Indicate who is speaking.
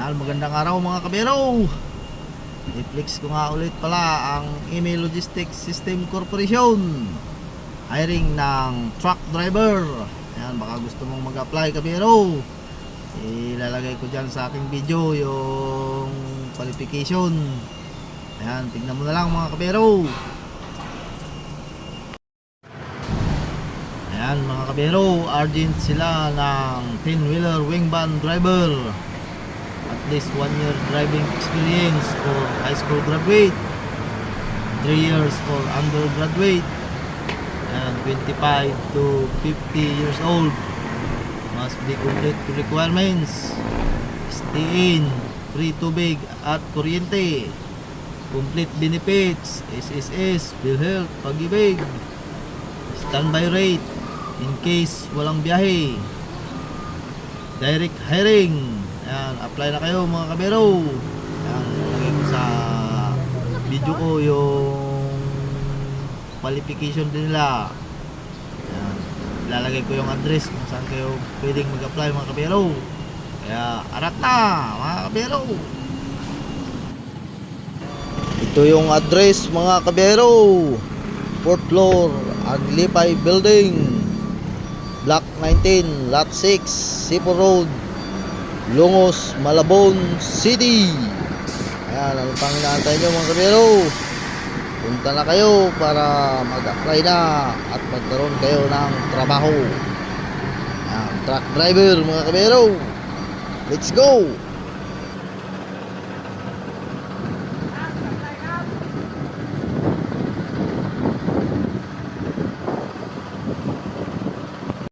Speaker 1: Ayan, magandang araw mga kabero. I-flex ko nga ulit pala ang Email Logistics System Corporation, hiring ng truck driver. Ayan, baka gusto mong mag-apply kabero, ilalagay ko dyan sa aking video yung qualification. Ayan, tignan mo na lang mga kabero. Ayan mga kabero, urgent sila ng 10-wheeler wing van driver, at least 1 year driving experience for high school graduate, 3 years for undergraduate, and 25 to 50 years old. Must be complete to requirements: stay in, free tubig at kuryente, complete benefits, SSS, PhilHealth, Pag-ibig, standby rate in case walang biyahe, direct hiring. Ayan, apply na kayo mga kabero. Ayan, nalagay ko sa video ko yung qualification din nila. Ayan, ilalagay ko yung address kung saan kayo pwedeng mag-apply mga kabero. Kaya arat na mga kabero. Ito yung address mga kabero: 4th floor, Aglipay Building, Block 19, Lot 6, Sipo Road, Lungos, Malabon City. Ayan, ano pang inaantay nyo mga kabero? Punta na kayo para mag-apply na at magkaroon kayo ng trabaho. Ayan, truck driver mga kabero. Let's go!